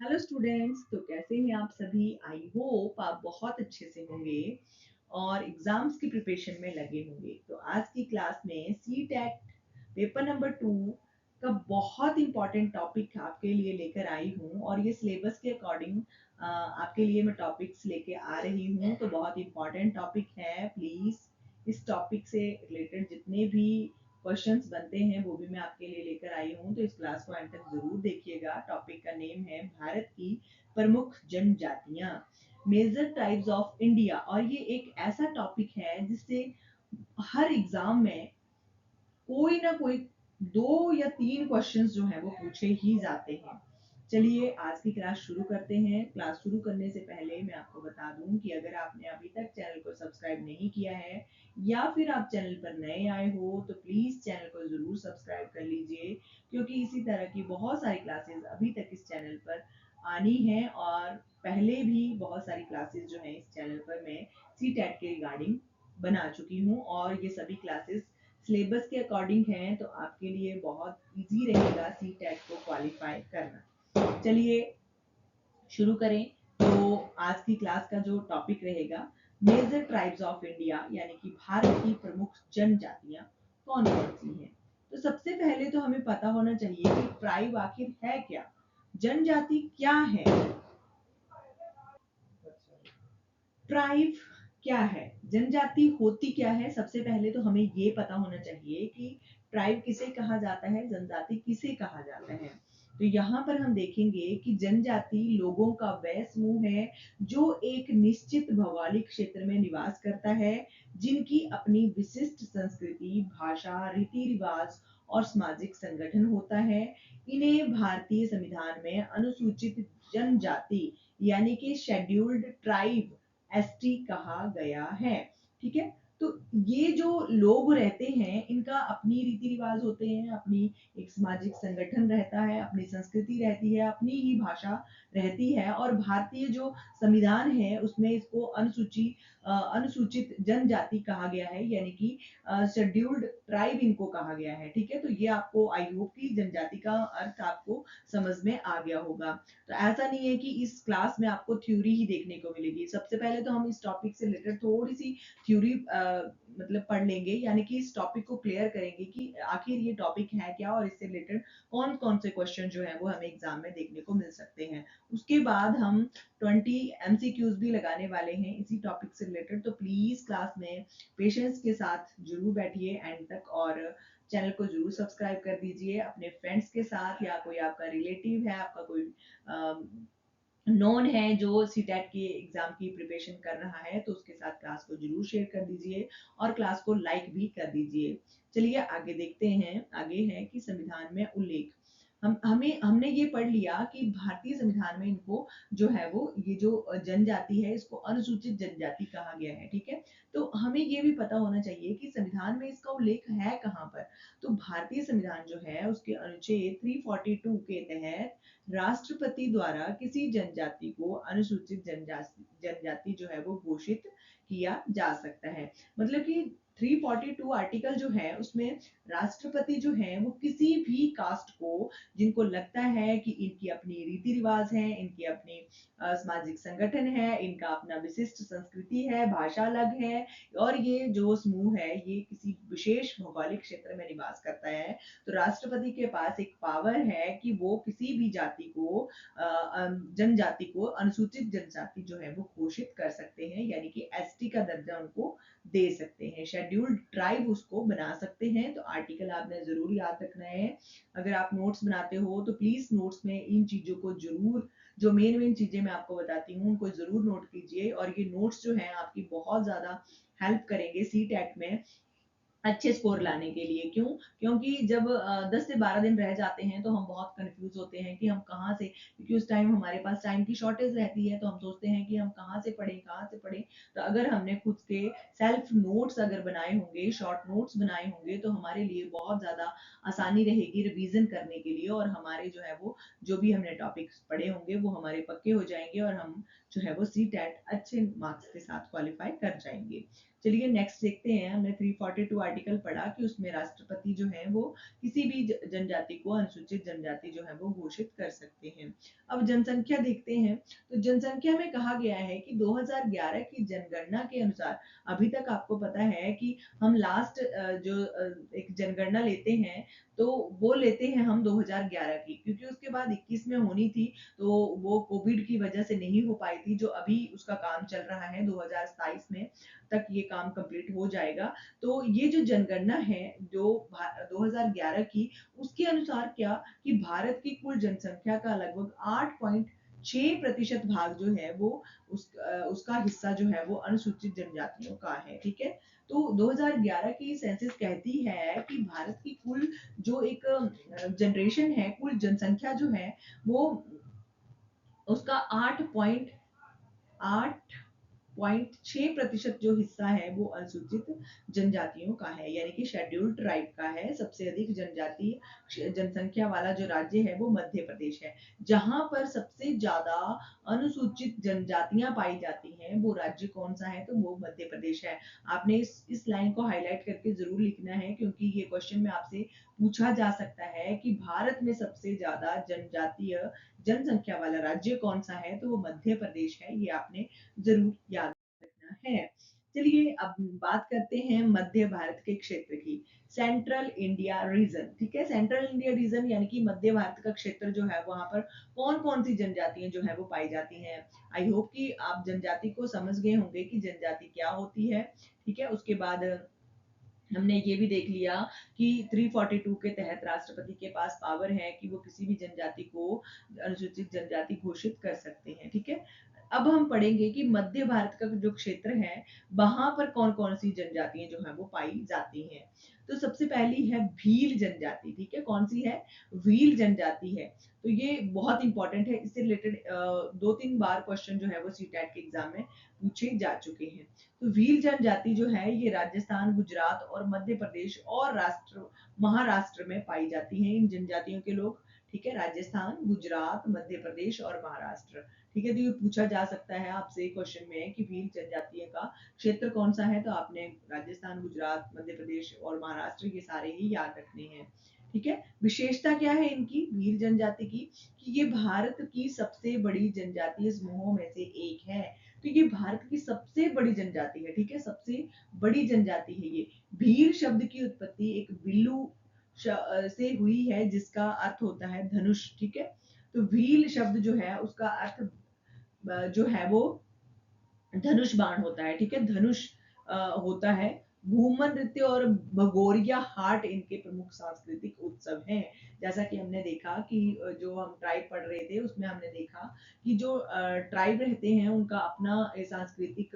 Hello students. तो कैसे हैं आप सभी? आई होप आप बहुत अच्छे से होंगे और एग्जाम्स की प्रिपरेशन में लगे होंगे। तो आज की क्लास में सी टेट पेपर नंबर 2 का बहुत इंपॉर्टेंट टॉपिक आपके लिए लेकर आई हूँ और ये सिलेबस के अकॉर्डिंग आपके लिए मैं टॉपिक्स लेके आ रही हूँ। तो बहुत इंपॉर्टेंट टॉपिक है। प्लीज इस टॉपिक से रिलेटेड जितने भी क्वेश्चंस बनते हैं वो भी मैं आपके लिए लेकर आई हूँ। तो इस क्लास को एंड तक जरूर देखिएगा। टॉपिक का नेम है भारत की प्रमुख जनजातियां, मेजर ट्राइब्स ऑफ इंडिया। और ये एक ऐसा टॉपिक है जिससे हर एग्जाम में कोई ना कोई 2 या 3 क्वेश्चंस जो है वो पूछे ही जाते हैं। चलिए आज की क्लास शुरू करते हैं। क्लास शुरू करने से पहले मैं आपको बता दूं कि अगर आपने अभी तक चैनल को सब्सक्राइब नहीं किया है या फिर आप चैनल पर नए आए हो तो प्लीज चैनल को जरूर सब्सक्राइब कर लीजिए, क्योंकि इसी तरह की बहुत सारी क्लासेस अभी तक इस चैनल पर आनी है और पहले भी बहुत सारी क्लासेस जो है इस चैनल पर मैं सी टेट के रिगार्डिंग बना चुकी हूँ और ये सभी क्लासेस सिलेबस के अकॉर्डिंग है। तो आपके लिए बहुत इजी रहेगा सी टेट को क्वालिफाई करना। चलिए शुरू करें। तो आज की क्लास का जो टॉपिक रहेगा मेजर ट्राइब्स ऑफ इंडिया, यानी कि भारत की प्रमुख जनजातियां कौन कौन सी हैं। तो सबसे पहले तो हमें पता होना चाहिए कि ट्राइब आखिर है क्या, जनजाति क्या है। ट्राइब क्या है, जनजाति होती क्या है। सबसे पहले तो हमें ये पता होना चाहिए कि ट्राइब किसे कहा जाता है, जनजाति किसे कहा जाता है। तो यहाँ पर हम देखेंगे कि जनजाति लोगों का वह समूह है जो एक निश्चित भौगोलिक क्षेत्र में निवास करता है, जिनकी अपनी विशिष्ट संस्कृति, भाषा, रीति रिवाज और सामाजिक संगठन होता है। इन्हें भारतीय संविधान में अनुसूचित जनजाति यानी कि शेड्यूल्ड ट्राइब एसटी कहा गया है। ठीक है। तो ये जो लोग रहते हैं इनका अपनी रीति रिवाज होते हैं, अपनी एक सामाजिक संगठन रहता है, अपनी संस्कृति रहती है, अपनी ही भाषा रहती है। और भारतीय जो संविधान है उसमें इसको अनुसूचित जनजाति कहा गया है, यानी कि शेड्यूल्ड ट्राइब इनको कहा गया है। ठीक है। तो ये आपको आई होप की जनजाति का अर्थ आपको समझ में आ गया होगा। तो ऐसा नहीं है कि इस क्लास में आपको थ्योरी ही देखने को मिलेगी। सबसे पहले तो हम इस टॉपिक से रिलेटेड थोड़ी सी थ्योरी मतलब पढ़ लेंगे, यानी कि इस टॉपिक को क्लियर करेंगे कि आखिर ये टॉपिक है क्या और इससे रिलेटेड कौन कौन से क्वेश्चन जो है वो हमें एग्जाम में देखने को मिल सकते हैं। उसके बाद हम 20 MCQs भी लगाने वाले हैं इसी टॉपिक से रिलेटेड। तो प्लीज क्लास में पेशेंस के साथ जरूर बैठिए एंड तक और चैनल को जरूर सब्सक्राइब कर दीजिए अपने फ्रेंड्स के साथ, या कोई आपका रिलेटिव है, आपका कोई नोन है जो सीटेट की एग्जाम की प्रिपरेशन कर रहा है, तो उसके साथ क्लास को जरूर शेयर कर दीजिए और क्लास को लाइक भी कर दीजिए। चलिए आगे देखते हैं। आगे है कि संविधान में उल्लेख। हमने ये पढ़ लिया कि भारतीय संविधान में इनको जो है वो ये जो जनजाति है इसको अनुसूचित जनजाति कहा गया है। ठीक है। तो हमें ये भी पता होना चाहिए कि संविधान में इसका उल्लेख है कहाँ पर। तो भारतीय संविधान जो है उसके अनुच्छेद 342 के तहत राष्ट्रपति द्वारा किसी जनजाति को अनुसूचित जनजाति जो है वो घोषित किया जा सकता है। मतलब कि 342 आर्टिकल जो है उसमें राष्ट्रपति जो है वो किसी भी कास्ट को, जिनको लगता है कि इनकी अपनी रीति रिवाज है, इनकी अपनी सामाजिक संगठन है, इनका अपना विशिष्ट संस्कृति है, भाषा अलग है और ये जो समूह है ये किसी विशेष भौगोलिक क्षेत्र में निवास करता है, तो राष्ट्रपति के पास एक पावर है कि वो किसी भी जाति को जनजाति को अनुसूचित जनजाति जो है वो घोषित कर सकते हैं, यानी कि एसटी का दर्जा उनको दे सकते हैं, शेड्यूल्ड ट्राइब उसको बना सकते हैं। तो आर्टिकल आपने जरूर याद रखना है। अगर आप नोट्स बनाते हो तो प्लीज नोट्स में इन चीजों को जरूर, जो मेन मेन चीजें मैं आपको बताती हूँ उनको जरूर नोट कीजिए। और ये नोट्स जो है आपकी बहुत ज्यादा हेल्प करेंगे सी टेट में अच्छे स्कोर लाने के लिए। क्यों? क्योंकि जब 10 से 12 दिन रह जाते हैं तो हम बहुत कंफ्यूज होते हैं कि हम कहाँ से, क्योंकि उस टाइम हमारे पास टाइम की शॉर्टेज रहती है, तो हम सोचते हैं कि हम कहाँ से पढ़ें कहाँ से पढ़ें। तो अगर हमने खुद के सेल्फ नोट्स अगर बनाए होंगे, शॉर्ट नोट्स बनाए होंगे, तो हमारे लिए बहुत ज़्यादा आसानी रहेगी रिवीजन करने के लिए, और हमारे जो है वो जो भी हमने टॉपिक्स पढ़े होंगे वो हमारे पक्के हो जाएंगे और हम जो है वो सी टेट अच्छे मार्क्स के साथ क्वालिफाई कर जाएंगे। चलिए नेक्स्ट देखते हैं। हमने 342 आर्टिकल पढ़ा कि उसमें राष्ट्रपति जो है वो किसी भी जनजाति को अनुसूचित जनजाति जो है वो घोषित कर सकते हैं। अब जनसंख्या देखते हैं, तो जनसंख्या में कहा गया है कि 2011 की जनगणना के अनुसार, अभी तक आपको पता है कि हम लास्ट जो एक जनगणना लेते हैं, तो वो लेते हैं हम 2011 की, क्योंकि उसके बाद 21 में होनी थी, तो वो कोविड की वजह से नहीं हो पाई थी, जो अभी उसका काम चल रहा है 2027 में तक ये काम कंप्लीट हो जाएगा। तो ये जो जनगणना है जो 2011 की, उसके अनुसार क्या कि भारत की कुल जनसंख्या का लगभग 8.6% भाग जो है वो उसका हिस्सा जो है वो अनुसूचित जनजातियों का है, ठीक है। तो 2011 की सेंसस कहती है कि भारत की कुल जो एक जनरेशन है, कुल जनसंख्या जो है वो उसका 8.6% जो हिस्सा है वो अनुसूचित जनजातियों का है, यानी कि शेड्यूल्ड ट्राइब का है। सबसे अधिक जनजातीय जनसंख्या वाला जो राज्य है वो मध्य प्रदेश है। जहां पर सबसे ज्यादा अनुसूचित जनजातियां पाई जाती हैं, वो राज्य कौन सा है, तो वो मध्य प्रदेश है। आपने इस लाइन को हाईलाइट करके जरूर लिखना है, क्योंकि ये क्वेश्चन में आपसे पूछा जा सकता है कि भारत में सबसे ज्यादा जनजातीय जनसंख्या वाला राज्य कौन सा है, तो वो मध्य प्रदेश है। ये आपने जरूर याद रखना है। चलिए अब बात करते हैं मध्य भारत के क्षेत्र की, सेंट्रल इंडिया रीजन, ठीक है। सेंट्रल इंडिया रीजन यानी कि मध्य भारत का क्षेत्र जो है, वहां पर कौन कौन सी जनजातियां जो है वो पाई जाती हैं। आई होप कि आप जनजाति को समझ गए होंगे कि जनजाति क्या होती है, ठीक है। उसके बाद हमने ये भी देख लिया कि 342 के तहत राष्ट्रपति के पास पावर है कि वो किसी भी जनजाति को अनुसूचित जनजाति घोषित कर सकते हैं, ठीक है। अब हम पढ़ेंगे कि मध्य भारत का जो क्षेत्र है, वहां पर कौन कौन सी जनजातियां जो है वो पाई जाती हैं। तो सबसे पहली है भील जनजाति, ठीक है। कौन सी है, भील जनजाति है। तो ये बहुत इंपॉर्टेंट है, इससे रिलेटेड 2-3 बार क्वेश्चन जो है वो सीटेट के एग्जाम में पूछे जा चुके हैं। तो भील जनजाति जो है ये राजस्थान, गुजरात और मध्य प्रदेश और महाराष्ट्र में पाई जाती हैं इन जनजातियों के लोग, ठीक है। राजस्थान, गुजरात, मध्य प्रदेश और महाराष्ट्र, ठीक है। तो ये पूछा जा सकता है आपसे क्वेश्चन में कि भील जनजातियों का क्षेत्र कौन सा है, तो आपने राजस्थान, गुजरात, मध्य प्रदेश और महाराष्ट्र ये सारे ही याद रखने हैं, ठीक है। विशेषता क्या है इनकी, भील जनजाति की, कि ये भारत की सबसे बड़ी जनजातीय समूहों में से एक है। तो ये भारत की सबसे बड़ी जनजाति है, ठीक है, सबसे बड़ी जनजाति है ये। भील शब्द की उत्पत्ति एक बिल्लू से हुई है, जिसका अर्थ होता है धनुष, ठीक है। तो भील शब्द जो है उसका अर्थ जो है वो धनुष बाण होता है, ठीक है, धनुष होता है। घूमर नृत्य और भगोरिया हाट इनके प्रमुख सांस्कृतिक उत्सव हैं। जैसा कि हमने देखा कि जो हम ट्राइब पढ़ रहे थे उसमें हमने देखा कि जो ट्राइब रहते हैं उनका अपना सांस्कृतिक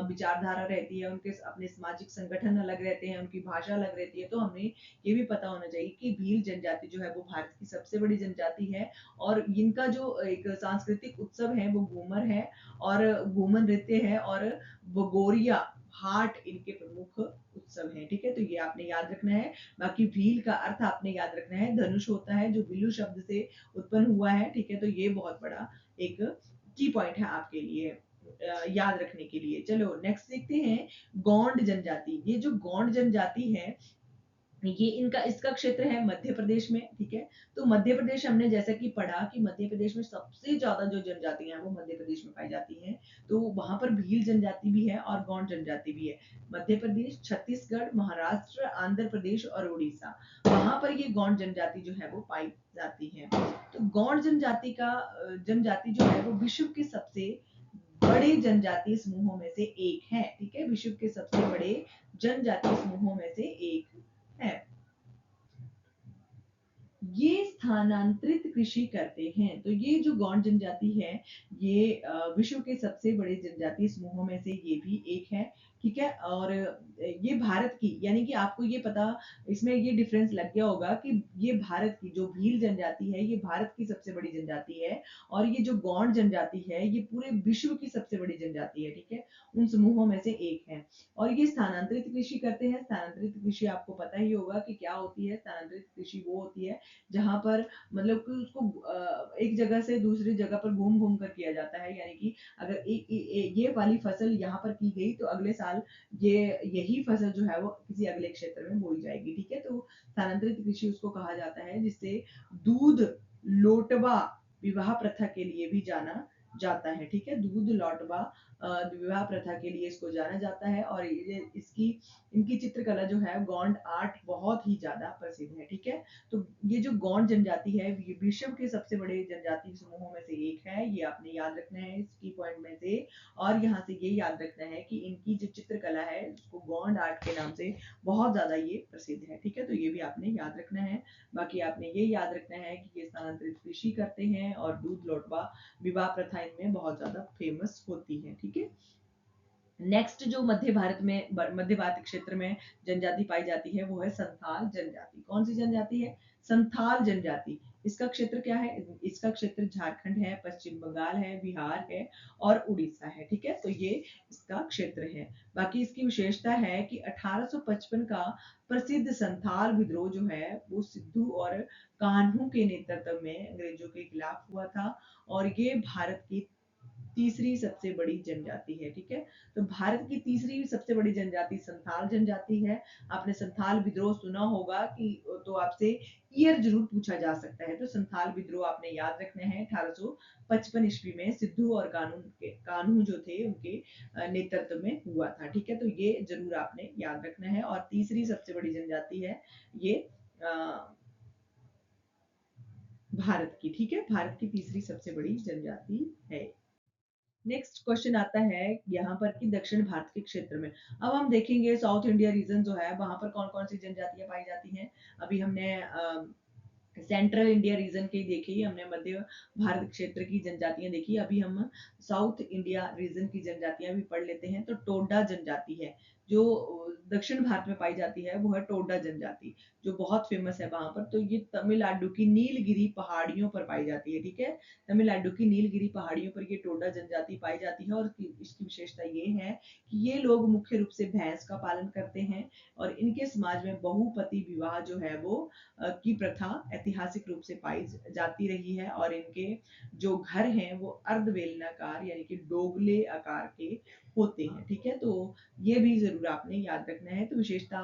विचारधारा रहती है, उनके अपने सामाजिक संगठन अलग रहते हैं, उनकी भाषा अलग रहती है। तो हमें ये भी पता होना चाहिए कि भील जनजाति जो है वो भारत की सबसे बड़ी जनजाति है, और इनका जो एक सांस्कृतिक उत्सव है वो घूमर है, और घूमर नृत्य है, और भगोरिया हाट इनके प्रमुख उत्सव हैं, ठीक है। तो ये आपने याद रखना है। बाकी भील का अर्थ आपने याद रखना है, धनुष होता है जो बिल्लू शब्द से उत्पन्न हुआ है, ठीक है। तो ये बहुत बड़ा एक की पॉइंट है आपके लिए याद रखने के लिए। चलो नेक्स्ट देखते हैं, गौंड जनजाति। ये जो गौंड जनजाति है, ये इनका इसका क्षेत्र है मध्य प्रदेश में, ठीक है। तो मध्य प्रदेश हमने जैसा कि पढ़ा कि मध्य प्रदेश में सबसे ज्यादा जो जनजातियां हैं वो मध्य प्रदेश में पाई जाती हैं। तो वहां पर भील जनजाति भी है और गौंड जनजाति भी है। मध्य प्रदेश, छत्तीसगढ़, महाराष्ट्र, आंध्र प्रदेश और उड़ीसा, वहां पर ये गौंड जनजाति जो है वो पाई जाती है। तो गौंड जनजाति जो है वो विश्व के सबसे बड़े जनजातीय समूहों में से एक है, ठीक है। विश्व के सबसे बड़े जनजातीय समूहों में से एक है। ये स्थानांतरित कृषि करते हैं। तो ये जो गौंड जनजाति है, ये विश्व के सबसे बड़े जनजातीय समूहों में से ये भी एक है, ठीक है। और ये भारत की, यानी कि आपको ये पता, इसमें ये डिफरेंस लग गया होगा कि ये भारत की जो भील जनजाति है ये भारत की सबसे बड़ी जनजाति है, और ये जो गौंड जनजाति है ये पूरे विश्व की सबसे बड़ी जनजाति है, ठीक है। उन समूहों में से एक है। और ये स्थानांतरित कृषि करते हैं। स्थानांतरित कृषि आपको पता ही होगा कि क्या होती है। स्थानांतरित कृषि वो होती है जहां पर मतलब कि उसको एक जगह से दूसरी जगह पर घूम घूम कर किया जाता है, यानी कि अगर ये वाली फसल यहाँ पर की गई तो अगले साल ये यही फसल जो है वो किसी अगले क्षेत्र में बोई जाएगी, ठीक है। तो स्थानांतरित कृषि उसको कहा जाता है जिससे दूध लोटवा विवाह प्रथा के लिए भी जाना जाता है। ठीक है, दूध लौटवा विवाह प्रथा के लिए इसको जाना जाता है, और ये इसकी इनकी चित्रकला जो है गोंड आर्ट बहुत ही ज्यादा प्रसिद्ध है। ठीक है, तो ये जो गोंड जनजाति है ये विश्व के सबसे बड़े जनजाति समूहों में से एक है, ये आपने याद रखना है इस की पॉइंट में से। और यहाँ से ये याद रखना है कि इनकी जो चित्रकला है उसको गोंड आर्ट के नाम से बहुत ज्यादा ये प्रसिद्ध है। ठीक है, तो ये भी आपने याद रखना है। बाकी आपने ये याद रखना है कि ये स्थानांतरित कृषि करते हैं, और दूध लौटवा विवाह प्रथा इनमें बहुत ज्यादा फेमस होती है। ठीक है, नेक्स्ट जो मध्य भारत क्षेत्र में जनजाति पाई जाती है वो है संथाल जनजाति। कौन सी जनजाति है? संथाल जनजाति। इसका क्षेत्र क्या है? इसका क्षेत्र झारखंड है, पश्चिम बंगाल है, बिहार है और उड़ीसा है। ठीक है, तो ये इसका क्षेत्र है। बाकी इसकी विशेषता है कि 1855 का प्रसिद्ध संथाल विद्रोह जो है वो सिद्धू और कान्हू के नेतृत्व में अंग्रेजों के खिलाफ हुआ था, और ये भारत की तीसरी सबसे बड़ी जनजाति है। ठीक है, तो भारत की तीसरी सबसे बड़ी जनजाति संथाल जनजाति है। आपने संथाल विद्रोह सुना होगा कि, तो आपसे ईयर जरूर पूछा जा सकता है। तो संथाल विद्रोह आपने याद रखना है 1855 ईस्वी में सिद्धू और कानू जो थे उनके नेतृत्व में हुआ था। ठीक है, तो ये जरूर आपने याद रखना है। और तीसरी सबसे बड़ी जनजाति है ये भारत की। ठीक है, भारत की तीसरी सबसे बड़ी जनजाति है। नेक्स्ट क्वेश्चन आता है यहाँ पर कि दक्षिण भारत के क्षेत्र में, अब हम देखेंगे साउथ इंडिया रीजन जो है वहां पर कौन कौन सी जनजातियां पाई जाती हैं। अभी हमने सेंट्रल इंडिया रीजन के देखी, हमने मध्य भारत क्षेत्र की जनजातियां देखी। अभी हम साउथ इंडिया रीजन की जनजातियां भी पढ़ लेते हैं। तो टोडा जनजाति है जो दक्षिण भारत में पाई जाती है, वो है टोडा जनजाति, जो बहुत फेमस है वहां पर। तो ये तमिलनाडु की नीलगिरी पहाड़ियों पर पाई जाती है। ठीक है, तमिलनाडु की नीलगिरी पहाड़ियों पर ये टोडा जनजाति पाई जाती है, और इसकी विशेषता ये है कि ये लोग मुख्य रूप से भैंस का पालन करते हैं, और इनके समाज में बहुपति विवाह जो है वो की प्रथा ऐतिहासिक रूप से पाई जाती रही है, और इनके जो घर हैं वो अर्धवेलनाकार यानी कि डोगले आकार के होते हैं। ठीक है, तो ये भी जरूर आपने याद रखना है। तो विशेषता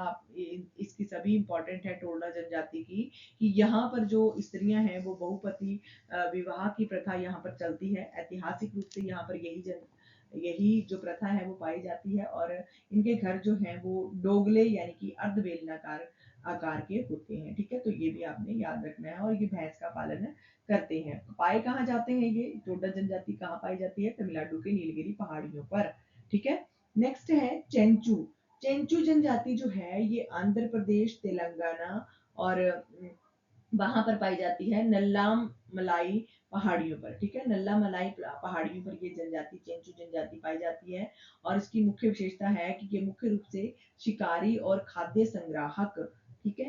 इसकी सभी इंपॉर्टेंट है टोडा जनजाति की, कि यहाँ पर जो स्त्रियां हैं वो बहुपति विवाह की प्रथा यहाँ पर चलती है। ऐतिहासिक रूप से यहाँ पर यही जो प्रथा है वो पाई जाती है, और इनके घर जो हैं वो डोगले यानी कि अर्धवेलनाकार आकार के होते हैं। ठीक है, तो ये भी आपने याद रखना है। और ये भैंस का पालन करते हैं। पाए कहाँ जाते हैं ये टोडा जनजाति? कहाँ पाई जाती है? तमिलनाडु के नीलगिरी पहाड़ियों पर। ठीक है, नेक्स्ट है चेंचू। चेंचू जनजाति जो है ये आंध्र प्रदेश, तेलंगाना और वहां पर पाई जाती है नल्लाम मलाई पहाड़ियों पर। ठीक है, नल्ला मलाई पहाड़ियों पर ये जनजाति चेंचू जनजाति पाई जाती है, और इसकी मुख्य विशेषता है कि ये मुख्य रूप से शिकारी और खाद्य संग्राहक, ठीक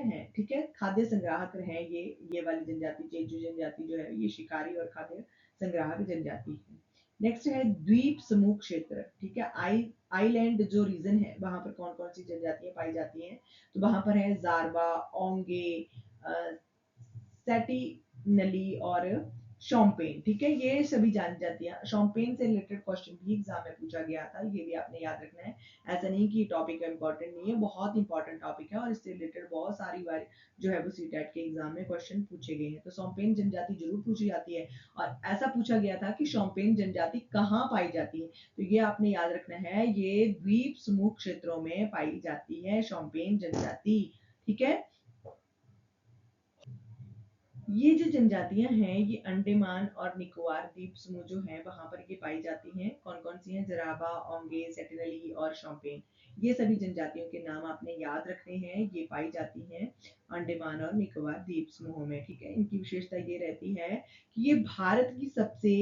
है, खाद्य संग्राहक हैं ये वाली जनजाति चेंचू जनजाति जो है ये शिकारी और खाद्य संग्राहक जनजाति है। नेक्स्ट है द्वीप समूह क्षेत्र। ठीक है, आईलैंड जो रीजन है वहां पर कौन कौन सी जनजातियां पाई जाती हैं? तो वहां पर है जारवा, ओंगे, सेटिनली और शॉम्पेन। ठीक है, ये सभी जनजातियां, शॉम्पेन से रिलेटेड क्वेश्चन भी एग्जाम में पूछा गया था, ये भी आपने याद रखना है। ऐसा नहीं कि टॉपिक इंपॉर्टेंट नहीं है, बहुत इंपॉर्टेंट टॉपिक है, और इससे रिलेटेड बहुत सारी बार जो है वो सीटेट के एग्जाम में क्वेश्चन पूछे गए हैं। तो शॉम्पेन जनजाति जरूर पूछी जाती है, और ऐसा पूछा गया था कि शॉम्पेन जनजाति कहाँ पाई जाती है? तो ये आपने याद रखना है, ये द्वीप समूह क्षेत्रों में पाई जाती है शॉम्पेन जनजाति। ठीक है, ये जो जनजातियां हैं ये अंडमान और निकोबार द्वीप समूह जो है वहां पर ये पाई जाती हैं। कौन कौन सी हैं? जराबा, ओंगे, सेटिनली और शॉम्पेन। ये सभी जनजातियों के नाम आपने याद रखने हैं। ये पाई जाती हैं अंडमान और निकोबार द्वीप समूहों में। ठीक है, इनकी विशेषता ये रहती है कि ये भारत की सबसे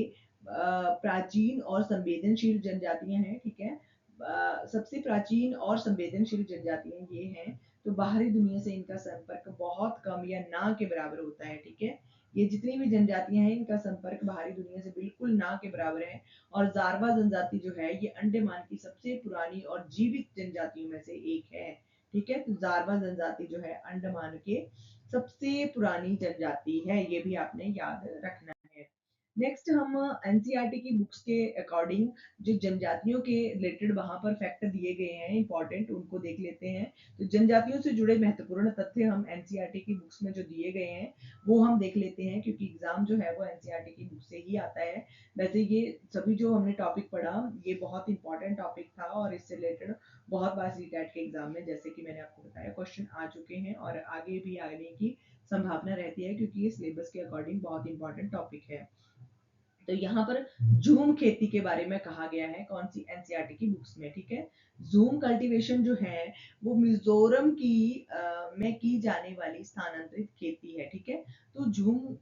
प्राचीन और संवेदनशील जनजातियां हैं। ठीक है, सबसे प्राचीन और संवेदनशील जनजातियां ये हैं। तो बाहरी दुनिया से इनका संपर्क बहुत कम या ना के बराबर होता है। ठीक है, ये जितनी भी जनजातियां हैं इनका संपर्क बाहरी दुनिया से बिल्कुल ना के बराबर है। और जारवा जनजाति जो है ये अंडमान की सबसे पुरानी और जीवित जनजातियों में से एक है। ठीक है, तो जारवा जनजाति जो है अंडमान के सबसे पुरानी जनजाति है, ये भी आपने याद रखना है। नेक्स्ट हम एनसीईआरटी की बुक्स के अकॉर्डिंग जो जनजातियों के रिलेटेड वहां पर फैक्ट दिए गए हैं इंपॉर्टेंट, उनको देख लेते हैं। तो जनजातियों से जुड़े महत्वपूर्ण तथ्य हम एनसीईआरटी की बुक्स में जो दिए गए हैं वो हम देख लेते हैं, क्योंकि एग्जाम जो है वो एनसीईआरटी की बुक से ही आता है। वैसे ये सभी जो हमने टॉपिक पढ़ा ये बहुत इंपॉर्टेंट टॉपिक था, और इससे रिलेटेड बहुत बार सीटेट के एग्जाम में, जैसे कि मैंने आपको बताया, क्वेश्चन आ चुके हैं और आगे भी आने की संभावना रहती है, क्योंकि ये सिलेबस के अकॉर्डिंग बहुत इंपॉर्टेंट टॉपिक है। तो यहाँ पर झूम खेती के बारे में कहा गया है कौन सी एनसीईआरटी की बुक्स में, ठीक है। झूम कल्टीवेशन जो है वो मिजोरम की में की जाने वाली स्थानांतरित खेती है, ठीक है। तो झूम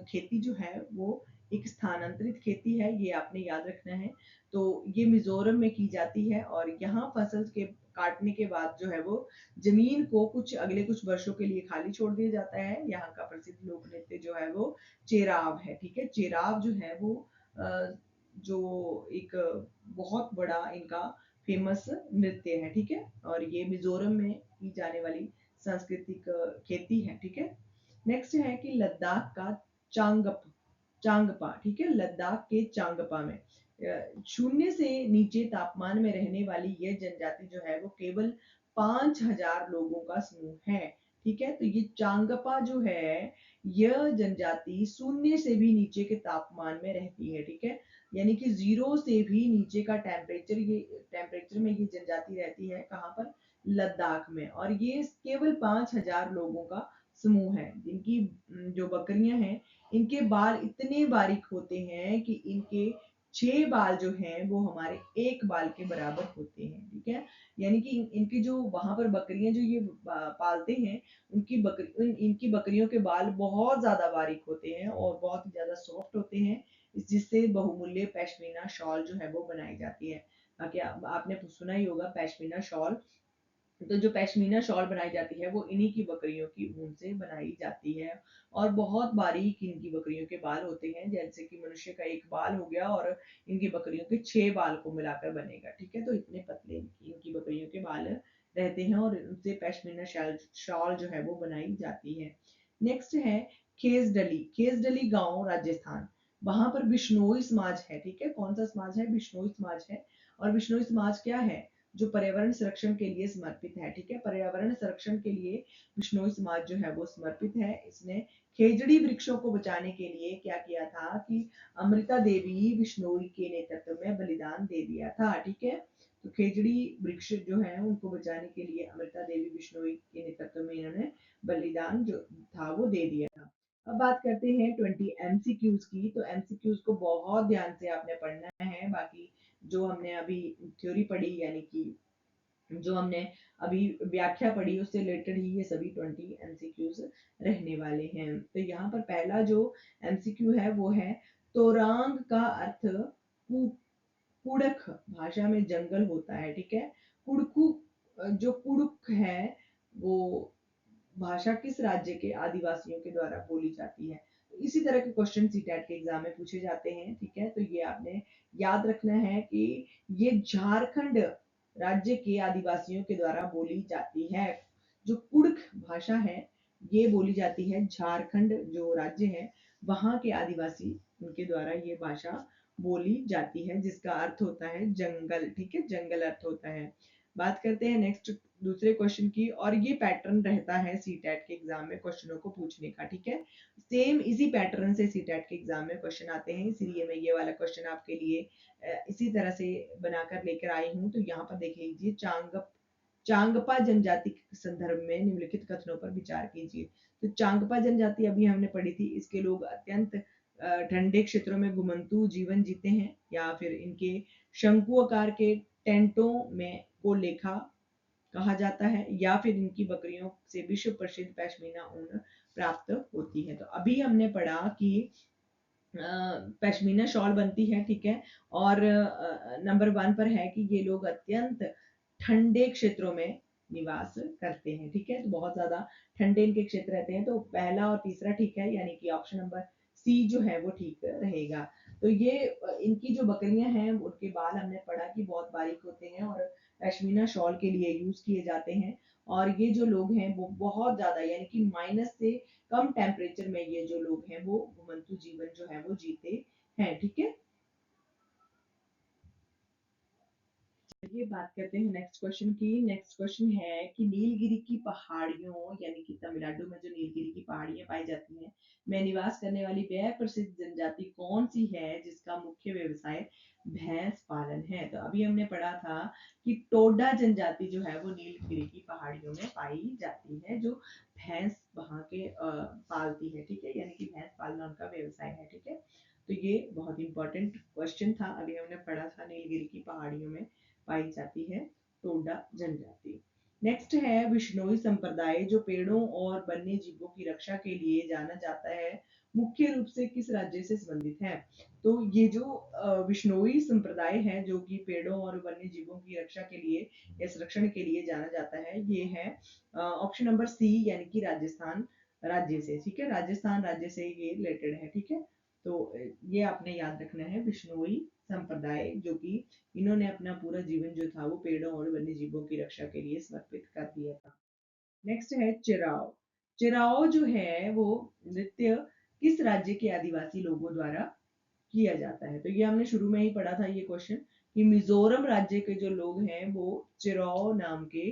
खेती जो है वो एक स्थानांतरित खेती है, ये आपने याद रखना है। तो ये मिजोरम में की जाती है, और यहाँ फसल के काटने के बाद जो है वो जमीन को अगले कुछ वर्षों के लिए खाली छोड़ दिया जाता है। यहाँ का प्रसिद्ध लोक नृत्य जो है वो चेराव है, ठीक है। चेराव जो है वो जो एक बहुत बड़ा इनका फेमस नृत्य है, ठीक है। और ये मिजोरम में की जाने वाली सांस्कृतिक खेती है, ठीक है। नेक्स्ट है कि लद्दाख का चांगपा, ठीक है। लद्दाख के चांगपा में शून्य से नीचे तापमान में रहने वाली यह जनजाति जो है वो केवल 5,000 लोगों का समूह है, ठीक है। तो ये चांगपा जो है यह जनजाति शून्य से भी नीचे के तापमान में रहती है, ठीक है। यानी कि 0 से भी नीचे का टेम्परेचर में ये जनजाति रहती है, कहाँ पर? लद्दाख में। और ये केवल 5,000 लोगों का समूह है। जिनकी जो बकरियां हैं इनके बाल इतने बारीक होते हैं कि इनके 6 बाल जो हैं वो हमारे एक बाल के बराबर होते हैं, ठीक है। यानी कि इनकी जो वहां पर बकरियां जो ये पालते हैं इनकी बकरियों के बाल बहुत ज्यादा बारीक होते हैं और बहुत ही ज्यादा सॉफ्ट होते हैं, जिससे बहुमूल्य पैश्मीना शॉल जो है वो बनाई जाती है। बाकी आपने सुना ही होगा पैश्मीना शॉल। तो जो पैश्मीना शॉल बनाई जाती है वो इन्हीं की बकरियों की ऊन से बनाई जाती है, और बहुत बारीक इनकी बकरियों के बाल होते हैं, जैसे कि मनुष्य का एक बाल हो गया और इनकी बकरियों के 6 बाल को मिलाकर बनेगा, ठीक है। तो इतने पतले इनकी बकरियों के बाल रहते हैं, और उनसे पैश्मीना शॉल जो है वो बनाई जाती है। नेक्स्ट है खेसडली गांव राजस्थान। वहां पर बिश्नोई समाज है, ठीक है। कौन सा समाज है? बिश्नोई समाज है। और बिश्नोई समाज क्या है? जो पर्यावरण संरक्षण के लिए समर्पित है, ठीक है। पर्यावरण संरक्षण के लिए बिश्नोई समाज जो है वो समर्पित है। इसने खेजड़ी वृक्षों को बचाने के लिए क्या किया था कि अमृता देवी बिश्नोई के नेतृत्व में बलिदान दे दिया था, ठीक है। तो खेजड़ी वृक्ष जो है उनको बचाने के लिए अमृता देवी बिश्नोई के नेतृत्व में इन्होंने बलिदान जो था वो दे दिया था। अब बात करते हैं 20 एमसीक्यूज की। तो एमसीक्यूज को बहुत ध्यान से आपने पढ़ना है। बाकी जो हमने अभी थ्योरी पढ़ी, यानी कि जो हमने अभी व्याख्या पढ़ी, उससे रिलेटेड ही ये सभी 20 एमसीक्यूज रहने वाले हैं। तो यहाँ पर पहला जो एमसीक्यू है वो है तोरांग का अर्थ कुड़क भाषा में जंगल होता है, ठीक है। कुड़कू जो कुड़ुक है वो भाषा किस राज्य के आदिवासियों के द्वारा बोली जाती है? तो इसी तरह के क्वेश्चन सीटेट के एग्जाम में पूछे जाते हैं, ठीक है। तो ये आपने याद रखना है कि ये झारखंड राज्य के आदिवासियों के द्वारा बोली जाती है। जो कुड़क भाषा है ये बोली जाती है झारखंड जो राज्य है वहां के आदिवासी, उनके द्वारा ये भाषा बोली जाती है, जिसका अर्थ होता है जंगल, ठीक है। जंगल अर्थ होता है। बात करते हैं नेक्स्ट दूसरे क्वेश्चन की, और ये पैटर्न रहता है सीटेट के एग्जाम में क्वेश्चनों को पूछने का, ठीक है। सेम इसी पैटर्न से सीटेट के एग्जाम में क्वेश्चन आते हैं, इसलिए मैं ये वाला क्वेश्चन आपके लिए इसी तरह से बनाकर लेकर आई हूँ। तो यहाँ पर देख लीजिए, चांगपा जनजाति के संदर्भ में निम्नलिखित कथनों पर विचार कीजिए। तो चांगपा जनजाति अभी हमने पढ़ी थी, इसके लोग अत्यंत ठंडे क्षेत्रों में घुमंतु जीवन जीते हैं, या फिर इनके शंकु आकार के टेंटों में को लेखा कहा जाता है, या फिर इनकी बकरियों से विश्व प्रसिद्ध पश्मीना ऊन प्राप्त होती है। तो अभी हमने पढ़ा कि पश्मीना शॉल बनती है, ठीक है। और नंबर 1 पर है कि ये लोग अत्यंत ठंडे क्षेत्रों में निवास करते हैं, ठीक है। तो बहुत ज्यादा ठंडे इनके क्षेत्र रहते हैं। तो पहला और तीसरा ठीक है, यानी कि ऑप्शन नंबर सी जो है वो ठीक रहेगा। तो ये इनकी जो बकरियां हैं उनके बाल हमने पढ़ा कि बहुत बारीक होते हैं और पश्मीना शॉल के लिए यूज किए जाते हैं। और ये जो लोग हैं वो बहुत ज्यादा, यानी कि माइनस से कम टेम्परेचर में ये जो लोग हैं वो घुमंतु जीवन जो है वो जीते है। ठीक है, चलिए बात करते हैं नेक्स्ट क्वेश्चन की। नेक्स्ट क्वेश्चन है कि नीलगिरी की पहाड़ियों यानी कि तमिलनाडु में जो नीलगिरी की पहाड़ियां पाई जाती हैं में निवास करने वाली वह प्रसिद्ध जनजाति कौन सी है जिसका मुख्य व्यवसाय भैंस पालन है। तो अभी हमने पढ़ा था कि टोडा जनजाति जो है वो नीलगिरी की पहाड़ियों में पाई जाती है, जो भैंस वहां के पालती है। ठीक है, यानी कि भैंस पालना उनका व्यवसाय है। ठीक है, तो ये बहुत इंपॉर्टेंट क्वेश्चन था, अभी हमने पढ़ा था नीलगिरी की पहाड़ियों में पाई जाती है टोडा जनजाति। नेक्स्ट है विश्नोई संप्रदाय, जो पेड़ों और वन्य जीवों की रक्षा के लिए जाना जाता है, मुख्य रूप से किस राज्य से संबंधित है। तो ये जो विश्नोई संप्रदाय है जो कि पेड़ों और वन्य जीवों की रक्षा के लिए या संरक्षण के लिए जाना जाता है, ये है ऑप्शन नंबर सी यानी कि राजस्थान राज्य से। ठीक है, राजस्थान राज्य से ये रिलेटेड है। ठीक है, तो ये आपने याद रखना है, विश्नोई संप्रदाय जो कि इन्होंने अपना पूरा जीवन जो था वो पेड़ों और वन्य जीवों की रक्षा के लिए समर्पित कर दिया था। नेक्स्ट है चिराओ। चिराओ जो है वो नृत्य किस राज्य के आदिवासी लोगों द्वारा किया जाता है। तो ये हमने शुरू में ही पढ़ा था ये क्वेश्चन कि मिजोरम राज्य के जो लोग हैं वो चिराओ नाम के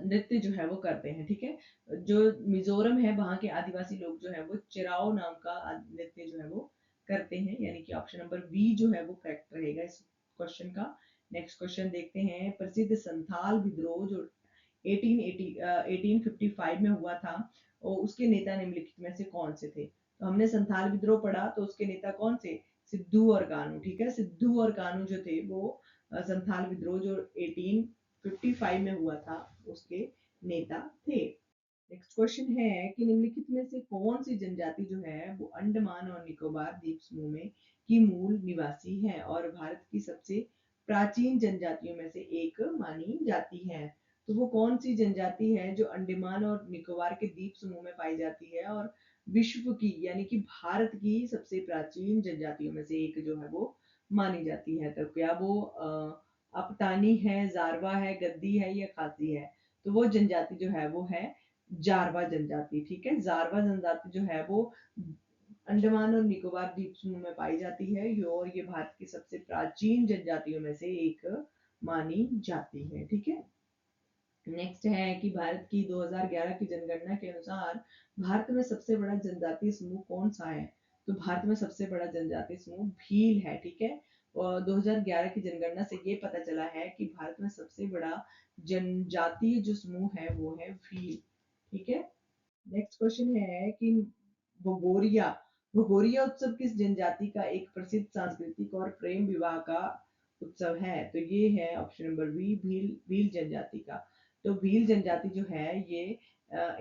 नृत्य जो है वो करते हैं। ठीक है, जो मिजोरम है वहां के आदिवासी लोग जो है वो चिराओ नाम का नृत्य जो है वो करते हैं, यानी कि ऑप्शन नंबर बी जो है वो करेक्ट रहेगा इस क्वेश्चन का। नेक्स्ट क्वेश्चन देखते हैं, प्रसिद्ध संथाल विद्रोह जो 1855 में हुआ था और उसके नेता निम्नलिखित में से कौन से थे। तो हमने संथाल विद्रोह पढ़ा, तो उसके नेता कौन से, सिद्धू और कानू। ठीक है, सिद्धू और कानू जो थे वो संथाल विद्रोह जो 1855 में हुआ था उसके नेता थे। नेक्स्ट क्वेश्चन है कि निम्नलिखित में से कौन सी जनजाति जो है वो अंडमान और निकोबार द्वीप समूह में की मूल निवासी है और भारत की सबसे प्राचीन जनजातियों में से एक मानी जाती है। तो वो कौन सी जनजाति है जो अंडमान और निकोबार के द्वीप समूह में पाई जाती है और विश्व की यानी कि भारत की सबसे प्राचीन जनजातियों में से एक जो है वो मानी जाती है। तो क्या वो अपतानी है, जारवा है, गद्दी है या खासी है। तो वो जनजाति जो है वो है जारवा जनजाति। ठीक है, जारवा जनजाति जो है वो अंडमान और निकोबार द्वीप समूह में पाई जाती है और ये भारत की सबसे प्राचीन जनजातियों में से एक मानी जाती है। ठीक है, नेक्स्ट है कि भारत की 2011 की जनगणना के अनुसार भारत में सबसे बड़ा जनजातीय समूह कौन सा है। तो भारत में सबसे बड़ा जनजातीय समूह भील है। ठीक है, और 2011 की जनगणना से ये पता चला है कि भारत में सबसे बड़ा जनजातीय जो समूह है वो है भील। ठीक है, नेक्स्ट क्वेश्चन है कि भगोरिया भगोरिया उत्सव किस जनजाति का एक प्रसिद्ध सांस्कृतिक और प्रेम विवाह का उत्सव है। तो ये है option number B, Bhil Bhil जनजाति का। तो भील जनजाति जो है ये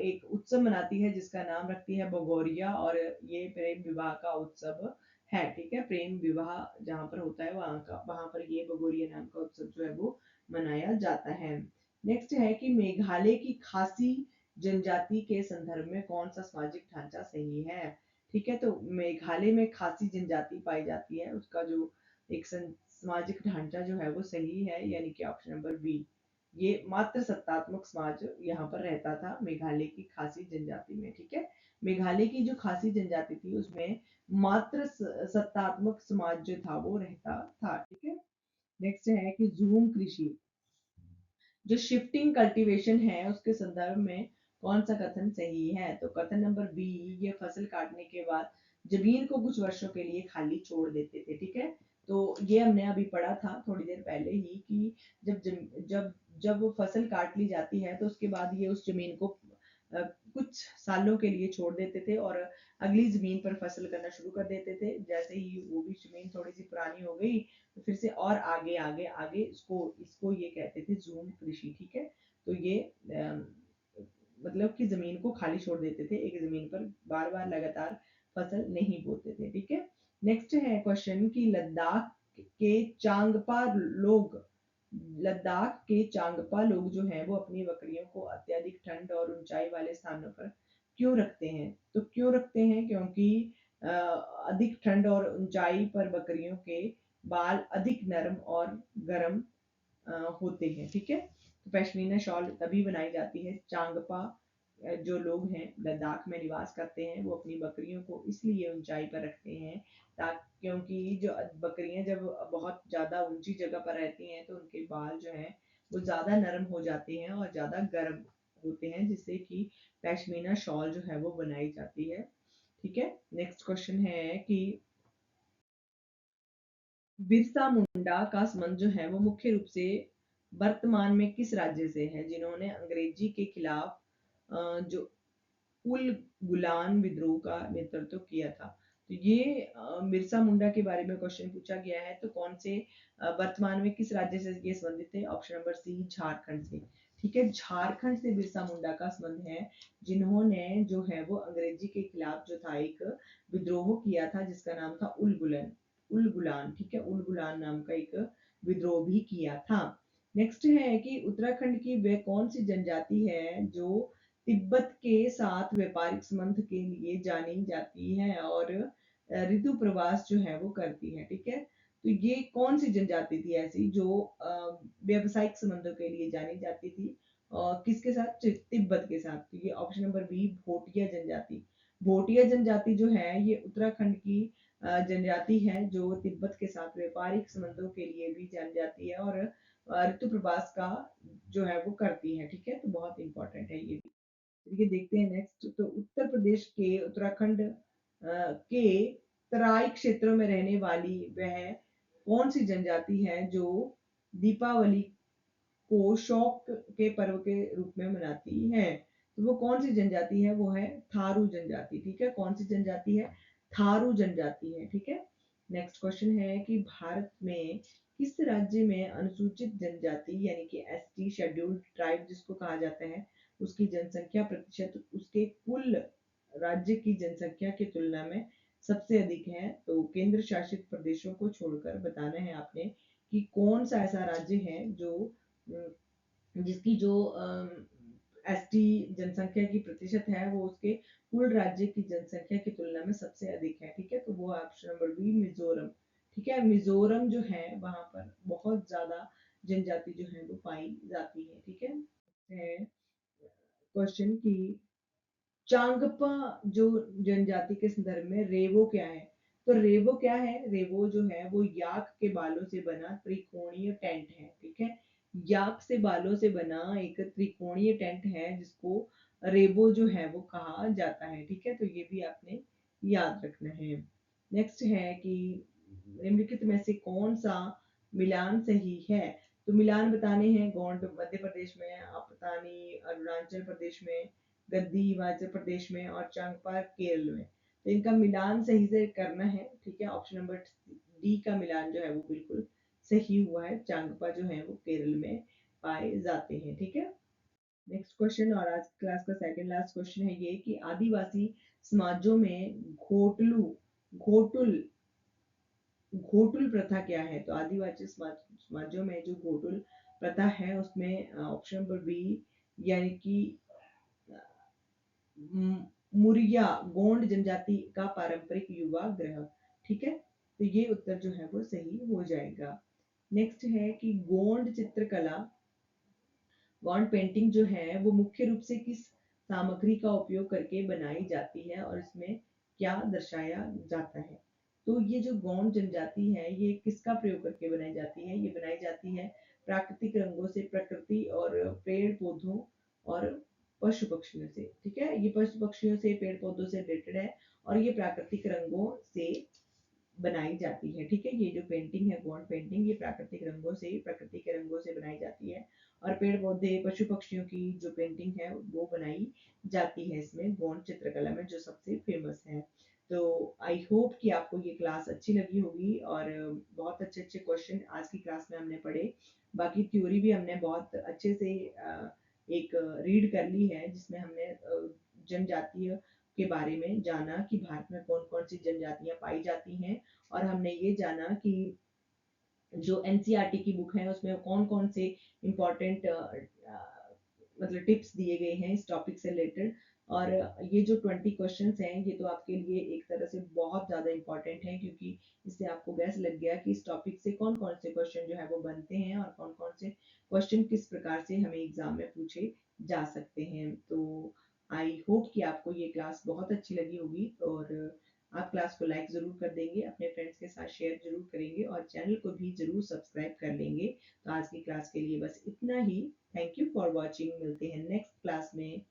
एक उत्सव मनाती है जिसका नाम रखती है भगोरिया और ये प्रेम विवाह का उत्सव है। ठीक है, प्रेम विवाह जहाँ पर होता है वहां पर ये भगोरिया नाम का उत्सव जो है वो मनाया जाता है। नेक्स्ट है कि मेघालय की खासी जनजाति के संदर्भ में कौन सा सामाजिक ढांचा सही है। ठीक है, तो मेघालय में खासी जनजाति पाई जाती है, उसका जो एक सामाजिक ढांचा जो है वो सही है, यानी कि ऑप्शन नंबर बी। ये मात्र सत्तात्मक समाज यहाँ पर रहता था मेघालय की खासी जनजाति में। ठीक है, मेघालय की जो खासी जनजाति थी उसमें मात्र सत्तात्मक समाज जो था वो रहता था। ठीक है, नेक्स्ट है कि झूम कृषि जो शिफ्टिंग कल्टीवेशन है उसके संदर्भ में कौन सा कथन सही है। तो कथन नंबर बी, ये फसल काटने के बाद जमीन को कुछ वर्षों के लिए खाली छोड़ देते थे। ठीक है, तो ये हमने अभी पढ़ा था थोड़ी देर पहले ही कि जब वो फसल काट ली जाती है तो उसके बाद ये उस जमीन को कुछ सालों के लिए छोड़ देते थे और अगली जमीन पर फसल करना शुरू कर देते थे। जैसे ही वो भी जमीन थोड़ी सी पुरानी हो गई तो फिर से और आगे आगे आगे इसको इसको ये कहते थे झूम कृषि। ठीक है, तो ये मतलब कि जमीन को खाली छोड़ देते थे, एक जमीन पर बार बार लगातार फसल नहीं बोते थे। ठीक है, नेक्स्ट है क्वेश्चन कि लद्दाख के चांगपा लोग जो हैं वो अपनी बकरियों को अत्यधिक ठंड और ऊंचाई वाले स्थानों पर क्यों रखते हैं। तो क्यों रखते हैं, क्योंकि अधिक ठंड और ऊंचाई पर बकरियों के बाल अधिक नरम और गर्म होते हैं। ठीक है, तो पश्मीना शॉल तभी बनाई जाती है चांगपा जो लोग हैं लद्दाख में निवास करते हैं वो अपनी बकरियों को इसलिए ऊंचाई पर रखते हैं ताकि क्योंकि जो बकरियां जब बहुत ज़्यादा ऊंची जगह पर रहती हैं तो उनके बाल जो हैं वो ज़्यादा नरम हो जाते हैं और ज़्यादा गर्म होते हैं जिससे कि पश्मीना शॉल जो है वो बनाई जाती है। ठीक है, नेक्स्ट क्वेश्चन है कि बिरसा मुंडा का संबंध जो है वो मुख्य रूप से वर्तमान में किस राज्य से है जिन्होंने अंग्रेजी के खिलाफ जो उल गुलान विद्रोह का नेतृत्व किया था। तो ये बिरसा मुंडा के बारे में क्वेश्चन पूछा गया है तो कौन से वर्तमान में किस राज्य से ये संबंधित है? ऑप्शन नंबर सी झारखंड से। ठीक है, झारखंड से बिरसा मुंडा का संबंध है जिन्होंने जो है वो अंग्रेजी के खिलाफ जो था एक विद्रोह किया था जिसका नाम था उल गुलान। ठीक है, उल गुलान नाम का एक विद्रोह भी किया था। नेक्स्ट है कि उत्तराखंड की वे कौन सी जनजाति है जो तिब्बत के साथ व्यापारिक संबंध के लिए जानी जाती है और ऋतु प्रवास जो है वो करती है। ठीक है, तो ये कौन सी जनजाति थी ऐसी जो व्यावसायिक संबंधों के लिए जानी जाती थी और किसके साथ? तिब्बत के साथ। तो ये ऑप्शन नंबर बी भोटिया जनजाति। भोटिया जनजाति जो है ये उत्तराखंड की जनजाति है जो तिब्बत के साथ व्यापारिक संबंधों के लिए भी जानी जाती है और ऋतु प्रवास का जो है वो करती है। ठीक है, तो बहुत इंपॉर्टेंट है ये भी। चलिए देखते हैं नेक्स्ट। तो उत्तर प्रदेश के उत्तराखंड के तराई क्षेत्रों में रहने वाली वह कौन सी जनजाति है जो दीपावली को शौक के पर्व के रूप में मनाती है? तो वो कौन सी जनजाति है? वो है थारू जनजाति। ठीक है, कौन सी जनजाति है? थारू जनजाति है। ठीक है, नेक्स्ट क्वेश्चन है कि भारत में किस राज्य में अनुसूचित जनजाति यानी कि एसटी शेड्यूल्ड ट्राइब जिसको कहा जाता है उसकी जनसंख्या प्रतिशत उसके कुल राज्य की जनसंख्या की तुलना में सबसे अधिक है? तो केंद्र शासित प्रदेशों को छोड़कर बताना है आपने कि कौन सा ऐसा राज्य है जो जिसकी जो एसटी जनसंख्या की प्रतिशत है वो उसके कुल राज्य की जनसंख्या की तुलना में सबसे अधिक है। ठीक है, तो वो ऑप्शन नंबर बी मिजोरम। ठीक है, मिजोरम जो है वहां पर बहुत ज्यादा जनजाति जो है वो पाई जाती है। ठीक है, क्वेश्चन की चांगपा जो जनजाति के संदर्भ में रेवो क्या है? तो रेवो क्या है? रेवो जो है वो याक के बालों से बना त्रिकोणीय टेंट है। ठीक है, याक से बालों से बना एक त्रिकोणीय टेंट है जिसको रेवो जो है वो कहा जाता है। ठीक है, तो ये भी आपने याद रखना है। नेक्स्ट है कि निम्नलिखित में से कौन सा मिलान सही है? तो मिलान बताने हैं गोंड मध्य प्रदेश में, आपतानी अरुणाचल प्रदेश में, गद्दी हिमाचल प्रदेश में और चांगपा केरल में। तो इनका मिलान सही से करना है। ठीक है, ऑप्शन नंबर डी का मिलान जो है वो बिल्कुल सही हुआ है। चांगपा जो है वो केरल में पाए जाते हैं। ठीक है, नेक्स्ट क्वेश्चन और आज क्लास का सेकंड लास्ट क्वेश्चन है ये कि आदिवासी समाजों में घोटुल घोटुल प्रथा क्या है? तो आदिवासी समाजों में जो घोटुल प्रथा है उसमें ऑप्शन नंबर बी यानी कि मुरिया गोंड जनजाति का पारंपरिक युवा ग्रह। ठीक है, तो ये उत्तर जो है वो सही हो जाएगा। नेक्स्ट है कि गोंड चित्रकला गॉन्ड पेंटिंग जो है वो मुख्य रूप से किस सामग्री का उपयोग करके बनाई जाती है और इसमें क्या दर्शाया जाता है? तो ये जो गौंड जनजाति है ये किसका प्रयोग करके बनाई जाती है? ये बनाई जाती है प्राकृतिक रंगों से, प्रकृति और पेड़ पौधों और पशु पक्षियों से। ठीक है, ये पशु पक्षियों से पेड़ पौधों से रिलेटेड है और ये प्राकृतिक रंगों से बनाई जाती है। ठीक है, ये जो पेंटिंग है गौंड पेंटिंग ये प्राकृतिक रंगों से प्रकृति के रंगों से बनाई जाती है और पेड़ पौधे पशु पक्षियों की जो पेंटिंग है वो बनाई जाती है इसमें गौंड चित्रकला में जो सबसे फेमस है। तो आई होप कि आपको ये क्लास अच्छी लगी होगी और बहुत अच्छे अच्छे क्वेश्चन आज की क्लास में हमने पढ़े। बाकी थ्योरी भी हमने बहुत अच्छे से एक रीड कर ली है जिसमें हमने जनजातीय के बारे में जाना कि भारत में कौन कौन सी जनजातियां पाई जाती हैं और हमने ये जाना कि जो एनसीईआरटी की बुक है उसमें कौन कौन से इम्पोर्टेंट मतलब टिप्स दिए गए हैं इस टॉपिक से रिलेटेड। और ये जो 20 क्वेश्चंस हैं ये तो आपके लिए एक तरह से बहुत ज़्यादा इम्पोर्टेंट है क्योंकि इससे आपको गैस लग गया कि इस टॉपिक से कौन कौन से क्वेश्चन जो है वो बनते हैं और कौन कौन से क्वेश्चन किस प्रकार से हमें एग्जाम में पूछे जा सकते हैं। तो आई होप कि आपको ये क्लास बहुत अच्छी लगी होगी और आप क्लास को लाइक ज़रूर कर देंगे, अपने फ्रेंड्स के साथ शेयर ज़रूर करेंगे और चैनल को भी ज़रूर सब्सक्राइब कर लेंगे। तो आज की क्लास के लिए बस इतना ही। Thank you for watching. मिलते हैं नेक्स्ट क्लास में।